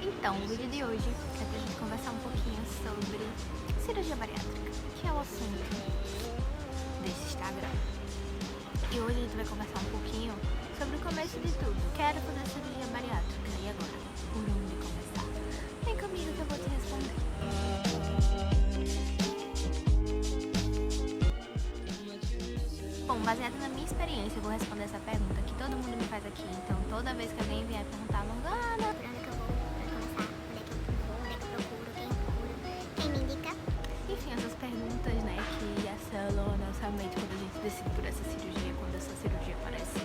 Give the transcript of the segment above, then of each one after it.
Então, o vídeo de hoje é pra gente conversar um pouquinho sobre cirurgia bariátrica, que é o assunto desse Instagram. E hoje a gente vai conversar um pouquinho sobre o começo de tudo. Quero fazer cirurgia bariátrica, e agora? Por onde começar? Vem comigo que eu vou te responder. Bom, baseado na minha experiência, eu vou responder essa pergunta que todo mundo me faz aqui. Então, toda vez que alguém vier perguntar, Morgana, Por onde que eu vou pra começar? Onde é que eu procuro? Quem procura? Quem me indica? enfim, essas perguntas, né, que assolam a nossa mente quando a gente decide por essa cirurgia, quando essa cirurgia aparece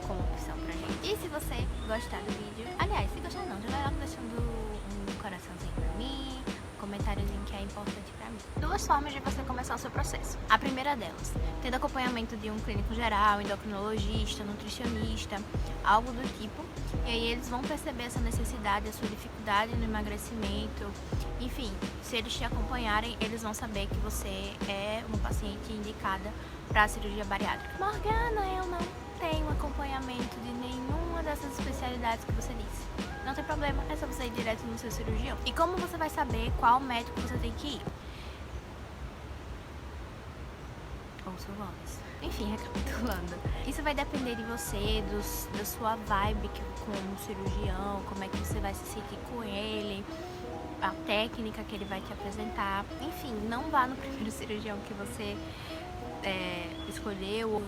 como opção pra gente. E se você gostar do vídeo, aliás, se gostar não, já vai logo deixando um coraçãozinho pra mim, um comentáriozinho que é importante pra mim. Duas formas de você começar o seu processo. A primeira delas, tendo acompanhamento de um clínico geral, endocrinologista, nutricionista, algo do tipo, e aí eles vão perceber essa necessidade, a sua dificuldade no emagrecimento, enfim, se eles te acompanharem, eles vão saber que você é uma paciente indicada para a cirurgia bariátrica. Morgana, eu não tenho acompanhamento de nenhuma dessas especialidades que você disse. Não tem problema, é só você ir direto no seu cirurgião. E como você vai saber qual médico você tem que ir? Ouça o voz. Enfim, recapitulando. Isso vai depender de você, da sua vibe com o cirurgião, como é que você vai se sentir com ele, a técnica que ele vai te apresentar. Enfim, não vá no primeiro cirurgião que você escolheu,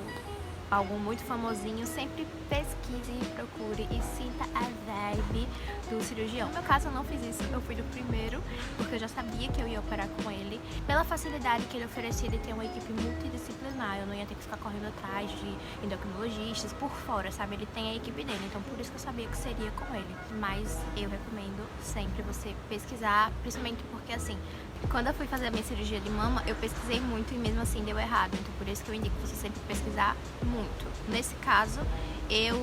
algum muito famosinho. Sempre pesquise e procure e sinta a vibe do cirurgião. No meu caso, eu não fiz isso, eu fui do primeiro, porque eu já sabia que eu ia operar com ele. Pela facilidade que ele oferecia de ter uma equipe multidisciplinar, eu não ia ter que ficar correndo atrás de endocrinologistas por fora, sabe? Ele tem a equipe dele, então por isso que eu sabia que seria com ele. Mas eu recomendo sempre você pesquisar, principalmente porque assim, quando eu fui fazer a minha cirurgia de mama, eu pesquisei muito e mesmo assim deu errado. Então por isso que eu indico você sempre pesquisar muito. Nesse caso, eu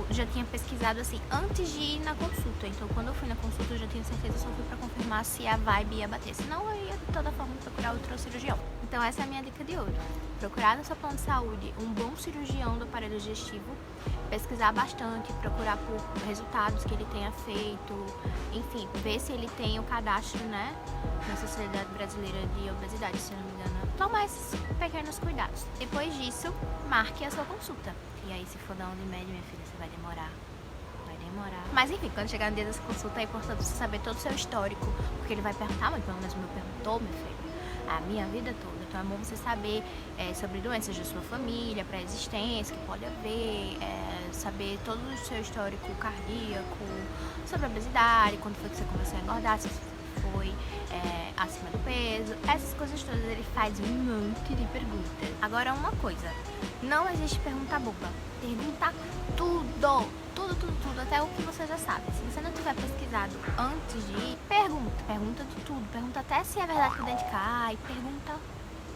já tinha pesquisado assim antes de ir na consulta. Então quando eu fui na consulta eu já tinha certeza, só fui pra confirmar se a vibe ia bater. Senão eu ia de toda forma procurar outro cirurgião. Então essa é a minha dica de hoje. Procurar no seu plano de saúde um bom cirurgião do aparelho digestivo, pesquisar bastante, procurar por resultados que ele tenha feito, enfim, ver se ele tem o cadastro, né, na Sociedade Brasileira de Obesidade, se eu não me engano. Tomar esses pequenos cuidados. Depois disso, marque a sua consulta. E aí, se for dar um remédio, minha filha, você vai demorar. Mas enfim, quando chegar no dia dessa consulta, é importante você saber todo o seu histórico, porque ele vai perguntar, mas pelo menos me perguntou, meu filho, a minha vida toda. Então é bom você saber sobre doenças da sua família, pré-existência, que pode haver, saber todo o seu histórico cardíaco, sobre a obesidade, quando foi que você começou a engordar, se você foi acima do peso, essas coisas todas. Ele faz um monte de perguntas. Agora uma coisa, não existe pergunta boba. Pergunta tudo, até o que você já sabe. Se você não tiver pesquisado antes de ir, pergunta de tudo. Pergunta até se é verdade que o dente cai, pergunta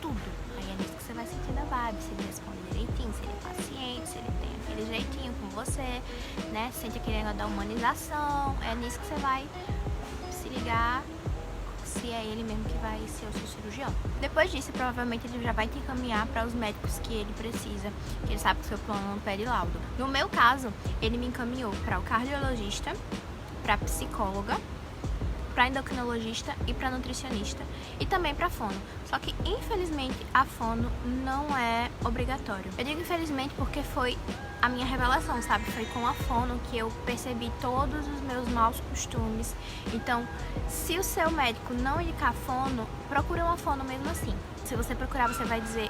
tudo. Aí é nisso que você vai sentindo a vibe, se ele responde direitinho, se ele é paciente, se ele tem aquele jeitinho com você, né? Sente aquele negócio da humanização. É nisso que você vai se ligar se é ele mesmo que vai ser o seu cirurgião. Depois disso, provavelmente ele já vai te encaminhar para os médicos que ele precisa, que ele sabe que o seu plano não pede laudo. No meu caso, ele me encaminhou para o cardiologista, para a psicóloga, para endocrinologista e para nutricionista e também para fono. Só que infelizmente a fono não é obrigatório. Eu digo infelizmente porque foi a minha revelação, sabe? Foi com a fono que eu percebi todos os meus maus costumes. Então, se o seu médico não indicar fono, procura uma fono mesmo assim. Se você procurar, você vai dizer,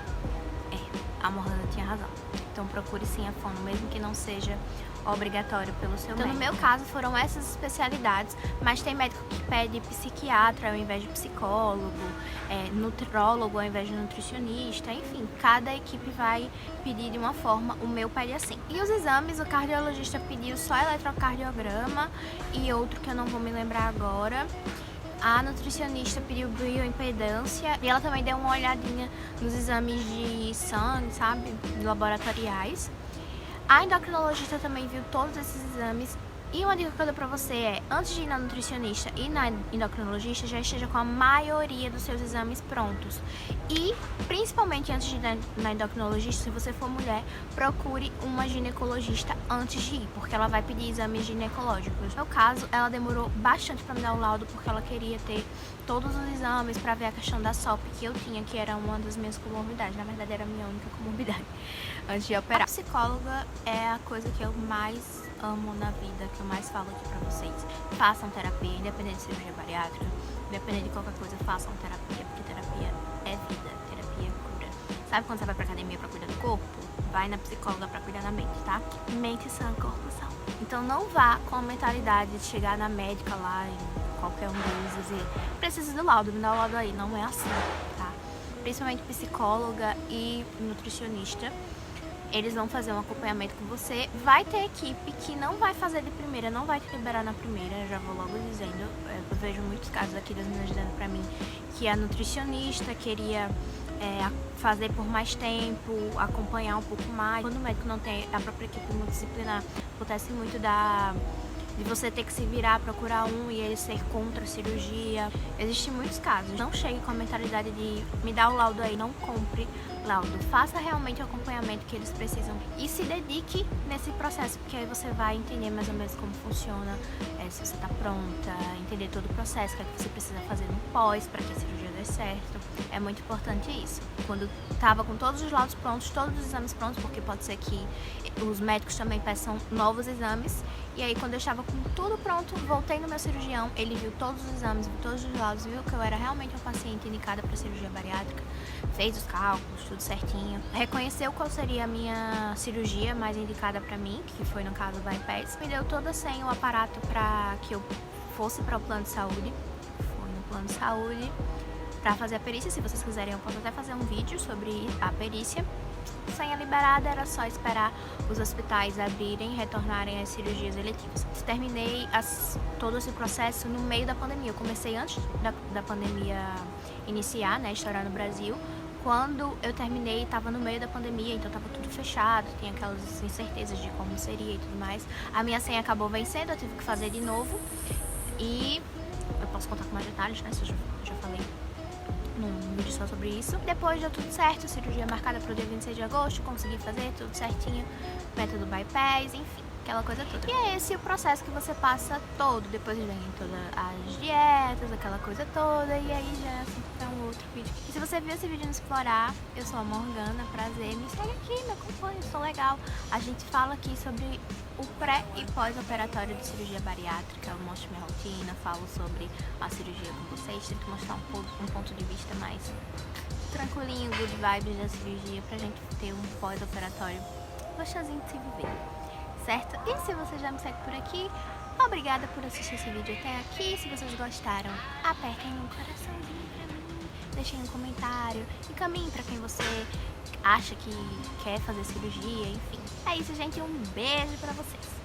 a Morgana tinha razão. Então procure sim a fono, mesmo que não seja obrigatório pelo seu médico. Então, no meu caso, foram essas especialidades, mas tem médico que pede psiquiatra ao invés de psicólogo, nutrólogo ao invés de nutricionista, enfim, cada equipe vai pedir de uma forma, o meu pede assim. E os exames, o cardiologista pediu só eletrocardiograma e outro que eu não vou me lembrar agora. A nutricionista pediu bioimpedância e ela também deu uma olhadinha nos exames de sangue, sabe, laboratoriais. A endocrinologista também viu todos esses exames E uma dica que eu dou pra você é, antes de ir na nutricionista e na endocrinologista, já esteja com a maioria dos seus exames prontos. E, principalmente antes de ir na endocrinologista, se você for mulher, procure uma ginecologista antes de ir, porque ela vai pedir exames ginecológicos. No meu caso, ela demorou bastante pra me dar o laudo, porque ela queria ter todos os exames pra ver a questão da SOP que eu tinha, que era uma das minhas comorbidades. Na verdade, era a minha única comorbidade antes de operar. A psicóloga é a coisa que eu mais amo na vida, que eu mais falo aqui pra vocês. Façam terapia, independente de cirurgia bariátrica, independente de qualquer coisa, façam terapia, porque terapia é vida, terapia é cura. Sabe quando você vai pra academia pra cuidar do corpo? Vai na psicóloga pra cuidar da mente, tá? Mente sã, corpo são. Então não vá com a mentalidade de chegar na médica lá, em qualquer um deles, e dizer, preciso do laudo, me dá o laudo aí. Não é assim, tá? Principalmente psicóloga e nutricionista. Eles vão fazer um acompanhamento com você. Vai ter equipe que não vai fazer de primeira, não vai te liberar na primeira, eu já vou logo dizendo. Eu vejo muitos casos aqui das meninas dizendo pra mim que a nutricionista queria fazer por mais tempo, acompanhar um pouco mais. Quando o médico não tem a própria equipe multidisciplinar, acontece muito de você ter que se virar, procurar um e ele ser contra a cirurgia. Existem muitos casos. Não chegue com a mentalidade de me dar o laudo aí, não compre laudo. Faça realmente o acompanhamento que eles precisam e se dedique nesse processo, porque aí você vai entender mais ou menos como funciona, se você está pronta, entender todo o processo, o que é que você precisa fazer no pós para que a cirurgia dê certo. É muito importante isso. Quando estava com todos os laudos prontos, todos os exames prontos, porque pode ser que os médicos também peçam novos exames, e aí quando eu estava com tudo pronto, voltei no meu cirurgião, ele viu todos os exames, viu todos os laudos, viu que eu era realmente uma paciente indicada para cirurgia bariátrica, fez os cálculos, tudo certinho, reconheceu qual seria a minha cirurgia mais indicada para mim, que foi no caso o bypass, me deu toda a senha, o aparato para que eu fosse para o plano de saúde, fui no plano de saúde para fazer a perícia. Se vocês quiserem, eu posso até fazer um vídeo sobre a perícia. Senha liberada, era só esperar os hospitais abrirem e retornarem às cirurgias eletivas. Terminei todo esse processo no meio da pandemia. Eu comecei antes da pandemia iniciar, né, estourar no Brasil. Quando eu terminei, estava no meio da pandemia, então estava tudo fechado, tinha aquelas incertezas de como seria e tudo mais. A minha senha acabou vencendo, eu tive que fazer de novo. E eu posso contar com mais detalhes, né, se eu já falei num vídeo só sobre isso. Depois deu tudo certo, cirurgia marcada para o dia 26 de agosto, consegui fazer tudo certinho, método bypass, enfim, aquela coisa toda. E é esse o processo que você passa todo, depois vem todas as dietas, aquela coisa toda, e aí já é um outro vídeo. E se você viu esse vídeo no Explorar, eu sou a Morgana, prazer, me segue aqui, me acompanha, sou legal. A gente fala aqui sobre o pré e pós-operatório de cirurgia bariátrica, eu mostro minha rotina, falo sobre a cirurgia com vocês, tento mostrar um ponto de vista mais tranquilinho, good vibes da cirurgia, pra gente ter um pós-operatório gostosinho de se viver, certo? E se você já me segue por aqui, obrigada por assistir esse vídeo até aqui. Se vocês gostaram, apertem um coraçãozinho pra mim, deixem um comentário, encaminhem pra quem você acha que quer fazer cirurgia, enfim. É isso, gente, um beijo pra vocês.